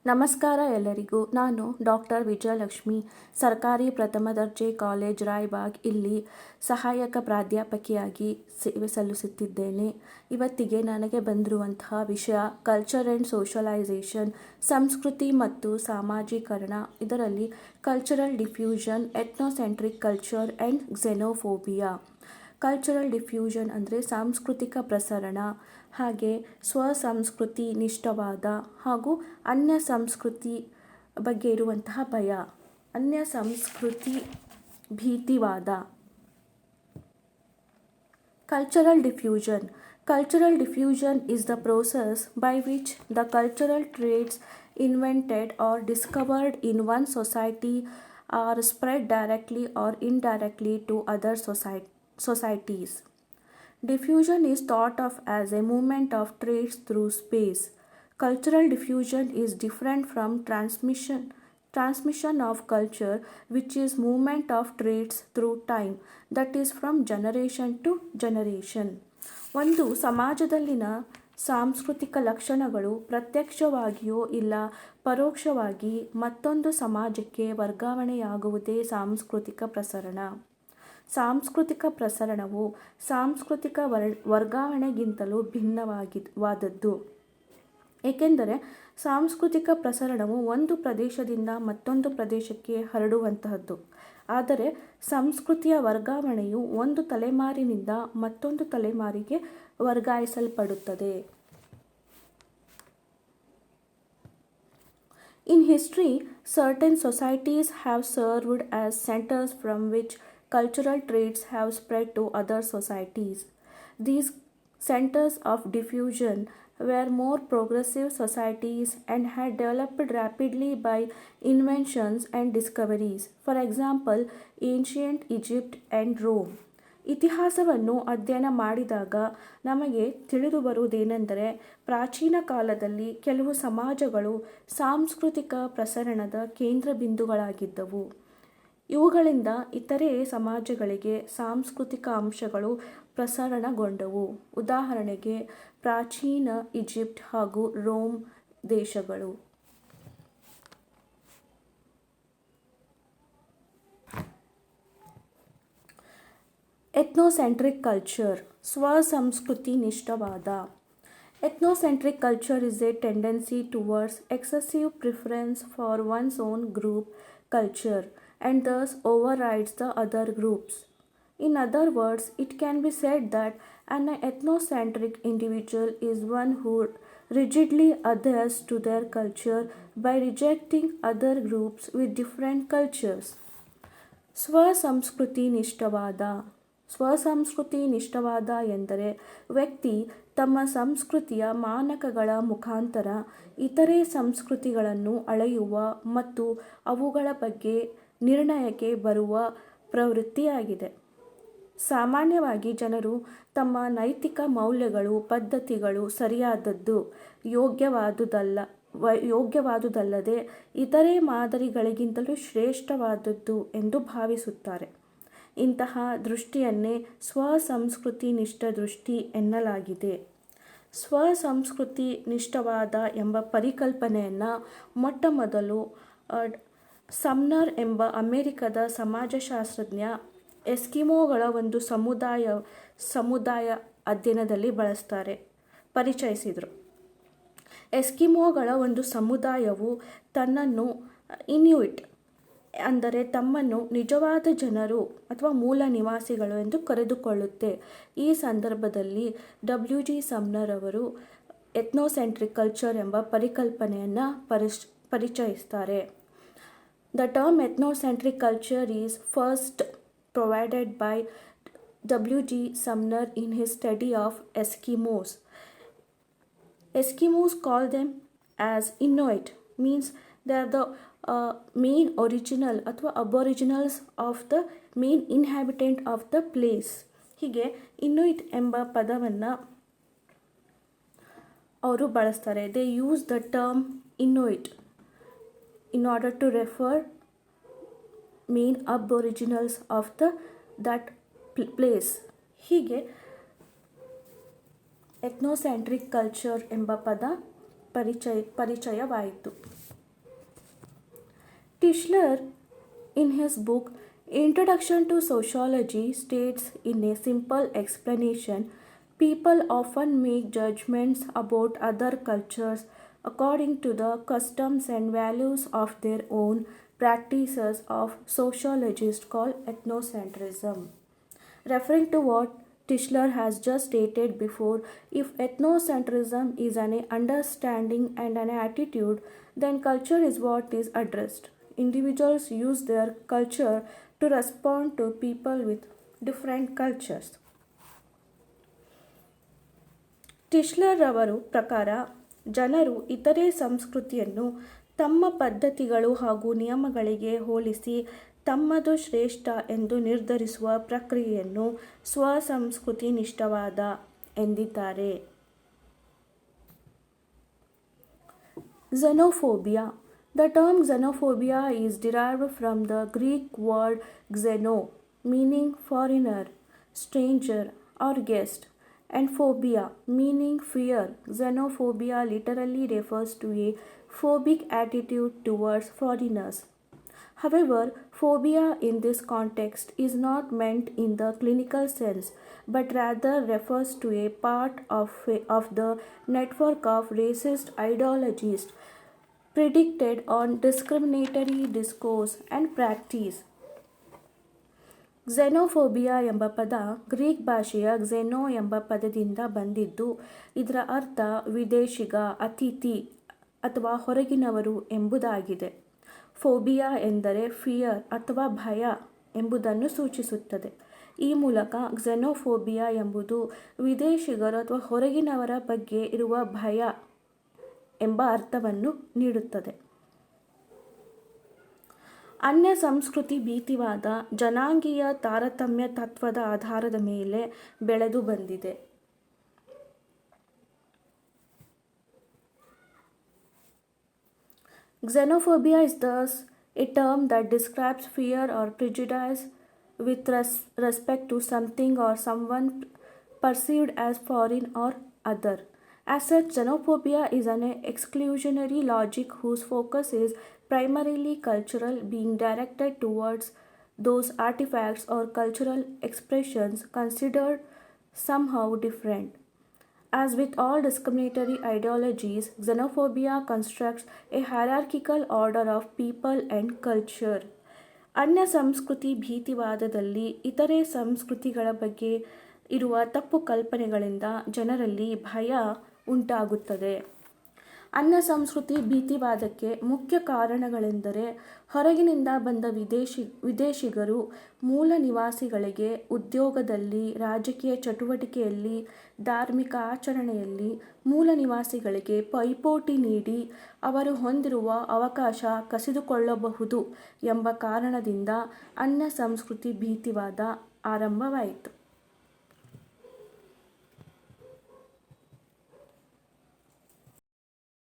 ನಮಸ್ಕಾರ ಎಲ್ಲರಿಗೂ. ನಾನು ಡಾಕ್ಟರ್ ವಿಜಯಲಕ್ಷ್ಮಿ, ಸರ್ಕಾರಿ ಪ್ರಥಮ ದರ್ಜೆ ಕಾಲೇಜ್ ರಾಯಬಾಗ್ ಇಲ್ಲಿ ಸಹಾಯಕ ಪ್ರಾಧ್ಯಾಪಕಿಯಾಗಿ ಸೇವೆ ಸಲ್ಲಿಸುತ್ತಿದ್ದೇನೆ. ಇವತ್ತಿಗೆ ನನಗೆ ಬಂದಿರುವಂತಹ ವಿಷಯ ಕಲ್ಚರ್ ಆ್ಯಂಡ್ ಸೋಷಲೈಸೇಷನ್, ಸಂಸ್ಕೃತಿ ಮತ್ತು ಸಾಮಾಜೀಕರಣ. ಇದರಲ್ಲಿ cultural diffusion, ethnocentric culture and xenophobia. Cultural diffusion ಅಂದರೆ ಸಾಂಸ್ಕೃತಿಕ ಪ್ರಸರಣ, ಹಾಗೆ ಸ್ವಸಂಸ್ಕೃತಿ ನಿಷ್ಠವಾದ ಹಾಗೂ ಅನ್ಯ ಸಂಸ್ಕೃತಿ ಬಗ್ಗೆ ಇರುವಂತಹ ಭಯ, ಅನ್ಯ ಸಂಸ್ಕೃತಿ ಭೀತಿವಾದ. Cultural diffusion. Cultural diffusion is the process by which the cultural traits invented or discovered in one society are spread directly or indirectly to other societies. Diffusion is thought of as a movement of traits through space. Cultural diffusion is different from transmission of culture, which is movement of traits through time, that is from generation to generation. ಒಂದು ಸಮಾಜದಲ್ಲಿನ ಸಾಂಸ್ಕೃತಿಕ ಲಕ್ಷಣಗಳು ಪ್ರತ್ಯಕ್ಷವಾಗಿಯೋ ಇಲ್ಲ ಪರೋಕ್ಷವಾಗಿ ಮತ್ತೊಂದು ಸಮಾಜಕ್ಕೆ ವರ್ಗಾವಣೆಯಾಗುವುದೇ ಸಾಂಸ್ಕೃತಿಕ ಪ್ರಸರಣ. ಸಾಂಸ್ಕೃತಿಕ ಪ್ರಸರಣವು ಸಾಂಸ್ಕೃತಿಕ ವರ್ಗಾವಣೆಗಿಂತಲೂ ಭಿನ್ನವಾದದ್ದು. ಏಕೆಂದರೆ ಸಾಂಸ್ಕೃತಿಕ ಪ್ರಸರಣವು ಒಂದು ಪ್ರದೇಶದಿಂದ ಮತ್ತೊಂದು ಪ್ರದೇಶಕ್ಕೆ ಹರಡುವಂತಹದ್ದು. ಆದರೆ ಸಂಸ್ಕೃತಿಯ ವರ್ಗಾವಣೆಯು ಒಂದು ತಲೆಮಾರಿನಿಂದ ಮತ್ತೊಂದು ತಲೆಮಾರಿಗೆ ವರ್ಗಾಯಿಸಲ್ಪಡುತ್ತದೆ. In history, certain societies have served as centers from which cultural traits have spread to other societies. These centers of diffusion were more progressive societies and had developed rapidly by inventions and discoveries. For example, ancient Egypt and Rome. ಇತಿಹಾಸವನ್ನು ಅಧ್ಯಯನ ಮಾಡಿದಾಗ ನಮಗೆ ತಿಳಿದು ಬರುವುದೇನೆಂದರೆ, ಪ್ರಾಚೀನ ಕಾಲದಲ್ಲಿ ಕೆಲವು ಸಮಾಜಗಳು ಸಾಂಸ್ಕೃತಿಕ ಪ್ರಸರಣದ ಕೇಂದ್ರ ಬಿಂದುಗಳಾಗಿದ್ದವು. ಇವುಗಳಿಂದ ಇತರೆ ಸಮಾಜಗಳಿಗೆ ಸಾಂಸ್ಕೃತಿಕ ಅಂಶಗಳು ಪ್ರಸರಣಗೊಂಡವು. ಉದಾಹರಣೆಗೆ ಪ್ರಾಚೀನ ಈಜಿಪ್ಟ್ ಹಾಗೂ ರೋಮ್ ದೇಶಗಳು. ಎಥ್ನೋಸೆಂಟ್ರಿಕ್ culture, ಸ್ವಸಂಸ್ಕೃತಿ ನಿಷ್ಠವಾದ. Ethnocentric culture is a tendency towards excessive preference for one's own group culture and thus overrides the other groups. In other words, it can be said that an ethnocentric individual is one who rigidly adheres to their culture by rejecting other groups with different cultures. ಸ್ವಸಂಸ್ಕೃತಿ ನಿಷ್ಠವಾದ. ಸ್ವಸಂಸ್ಕೃತಿ ನಿಷ್ಠವಾದ ಎಂದರೆ ವ್ಯಕ್ತಿ ತಮ್ಮ ಸಂಸ್ಕೃತಿಯ ಮಾನಕಗಳ ಮುಖಾಂತರ ಇತರೆ ಸಂಸ್ಕೃತಿಗಳನ್ನು ಅಳೆಯುವ ಮತ್ತು ಅವುಗಳ ಬಗ್ಗೆ ನಿರ್ಣಯಕ್ಕೆ ಬರುವ ಪ್ರವೃತ್ತಿಯಾಗಿದೆ. ಸಾಮಾನ್ಯವಾಗಿ ಜನರು ತಮ್ಮ ನೈತಿಕ ಮೌಲ್ಯಗಳು, ಪದ್ಧತಿಗಳು ಸರಿಯಾದದ್ದು, ಯೋಗ್ಯವಾದುದಲ್ಲದೆ ಇತರೆ ಮಾದರಿಗಳಿಗಿಂತಲೂ ಶ್ರೇಷ್ಠವಾದದ್ದು ಎಂದು ಭಾವಿಸುತ್ತಾರೆ. ಇಂತಹ ದೃಷ್ಟಿಯನ್ನೇ ಸ್ವಸಂಸ್ಕೃತಿ ನಿಷ್ಠ ದೃಷ್ಟಿ ಎನ್ನಲಾಗಿದೆ. ಸ್ವಸಂಸ್ಕೃತಿ ನಿಷ್ಠವಾದ ಎಂಬ ಪರಿಕಲ್ಪನೆಯನ್ನು ಮೊಟ್ಟಮೊದಲು ಸಮ್ನರ್ ಎಂಬ ಅಮೆರಿಕದ ಸಮಾಜಶಾಸ್ತ್ರಜ್ಞ ಎಸ್ಕಿಮೋಗಳ ಒಂದು ಸಮುದಾಯ ಅಧ್ಯಯನದಲ್ಲಿ ಪರಿಚಯಿಸಿದರು. ಎಸ್ಕಿಮೋಗಳ ಒಂದು ಸಮುದಾಯವು ತನ್ನನ್ನು ಇನ್ಯುಯಿಟ್ ಅಂದರೆ ತಮ್ಮನ್ನು ನಿಜವಾದ ಜನರು ಅಥವಾ ಮೂಲ ನಿವಾಸಿಗಳು ಎಂದು ಕರೆದುಕೊಳ್ಳುತ್ತೆ. ಈ ಸಂದರ್ಭದಲ್ಲಿ WG ಸಮ್ನರ್ ಅವರು ಎಥ್ನೋಸೆಂಟ್ರಿಕ್ ಕಲ್ಚರ್ ಎಂಬ ಪರಿಕಲ್ಪನೆಯನ್ನು ಪರಿಚಯಿಸ್ತಾರೆ. The term ethnocentric culture is first provided by WG Sumner in his study of Eskimos. Eskimos call them as Inuit, means they are the main original ಅಥವಾ aboriginals of the main inhabitant of the place. ಹೀಗೆ Inuit ಎಂಬ ಪದವನ್ನು ಅವರು ಬಳಸ್ತಾರೆ. They use the term Inuit in order to refer main aboriginals of that place. ಹೀಗೆ ethnocentric culture ಎಂಬ ಪದ ಪರಿಚಯವಾಯಿತು. Tischler, in his book Introduction to Sociology, states in a simple explanation people often make judgments about other cultures according to the customs and values of their own practices of sociologists called ethnocentrism. Referring to what Tischler has just stated before, if ethnocentrism is an understanding and an attitude, then culture is what is addressed. Individuals use their culture to respond to people with different cultures. ಟಿಶ್ಲರ್ ಅವರು ಪ್ರಕಾರ ಜನರು ಇತರೆ ಸಂಸ್ಕೃತಿಯನ್ನು ತಮ್ಮ ಪದ್ಧತಿಗಳು ಹಾಗೂ ನಿಯಮಗಳಿಗೆ ಹೋಲಿಸಿ ತಮ್ಮದು ಶ್ರೇಷ್ಠ ಎಂದು ನಿರ್ಧರಿಸುವ ಪ್ರಕ್ರಿಯೆಯನ್ನು ಸ್ವಸಂಸ್ಕೃತಿ ನಿಷ್ಠವಾದ ಎಂದಿದ್ದಾರೆ. Xenophobia. The term xenophobia is derived from the Greek word xeno, meaning foreigner, stranger, or guest, and phobia, meaning fear. Xenophobia literally refers to a phobic attitude towards foreigners. However, phobia in this context is not meant in the clinical sense, but rather refers to a part of the network of racist ideologies predicted on discriminatory discourse and practice. ಝೆನೋಫೋಬಿಯಾ ಎಂಬ ಪದ Greek ಭಾಷೆಯ ಝೆನೋ ಎಂಬ ಪದದಿಂದ ಬಂದಿದ್ದು, ಇದರ ಅರ್ಥ ವಿದೇಶಿಗ, ಅತಿಥಿ ಅಥವಾ ಹೊರಗಿನವರು ಎಂಬುದಾಗಿದೆ. ಫೋಬಿಯಾ ಎಂದರೆ ಫಿಯರ್ ಅಥವಾ ಭಯ ಎಂಬುದನ್ನು ಸೂಚಿಸುತ್ತದೆ. ಈ ಮೂಲಕ ಝೆನೋಫೋಬಿಯಾ ಎಂಬುದು ವಿದೇಶಿಗರು ಅಥವಾ ಹೊರಗಿನವರ ಬಗ್ಗೆ ಇರುವ ಭಯ ಎಂಬ ಅರ್ಥವನ್ನು ನೀಡುತ್ತದೆ. ಅನ್ಯ ಸಂಸ್ಕೃತಿ ಭೀತಿವಾದ ಜನಾಂಗೀಯ ತಾರತಮ್ಯ ತತ್ವದ ಆಧಾರದ ಮೇಲೆ ಬೆಳೆದು ಬಂದಿದೆ. Xenophobia is thus a term that describes fear or prejudice with respect to something or someone perceived as foreign or other. As such, xenophobia is an exclusionary logic whose focus is primarily cultural, being directed towards those artifacts or cultural expressions considered somehow different. As with all discriminatory ideologies, xenophobia constructs a hierarchical order of people and culture. ಅನ್ಯ ಸಂಸ್ಕೃತಿ ಭೀತಿವಾದದಲ್ಲಿ ಇತರೆ ಸಂಸ್ಕೃತಿಗಳ ಬಗ್ಗೆ ಇರುವ ತಪ್ಪು ಕಲ್ಪನೆಗಳಿಂದ ಜನರಲ್ಲಿ ಭಯ ಉಂಟಾಗುತ್ತದೆ. ಅನ್ಯ ಸಂಸ್ಕೃತಿ ಭೀತಿವಾದಕ್ಕೆ ಮುಖ್ಯ ಕಾರಣಗಳೆಂದರೆ ಹೊರಗಿನಿಂದ ಬಂದ ವಿದೇಶಿಗರು ಮೂಲ ನಿವಾಸಿಗಳಿಗೆ ಉದ್ಯೋಗದಲ್ಲಿ, ರಾಜಕೀಯ ಚಟುವಟಿಕೆಯಲ್ಲಿ, ಧಾರ್ಮಿಕ ಆಚರಣೆಯಲ್ಲಿ ಮೂಲ ನಿವಾಸಿಗಳಿಗೆ ಪೈಪೋಟಿ ನೀಡಿ ಅವರು ಹೊಂದಿರುವ ಅವಕಾಶ ಕಸಿದುಕೊಳ್ಳಬಹುದು ಎಂಬ ಕಾರಣದಿಂದ ಅನ್ಯ ಸಂಸ್ಕೃತಿ ಭೀತಿವಾದ ಆರಂಭವಾಯಿತು.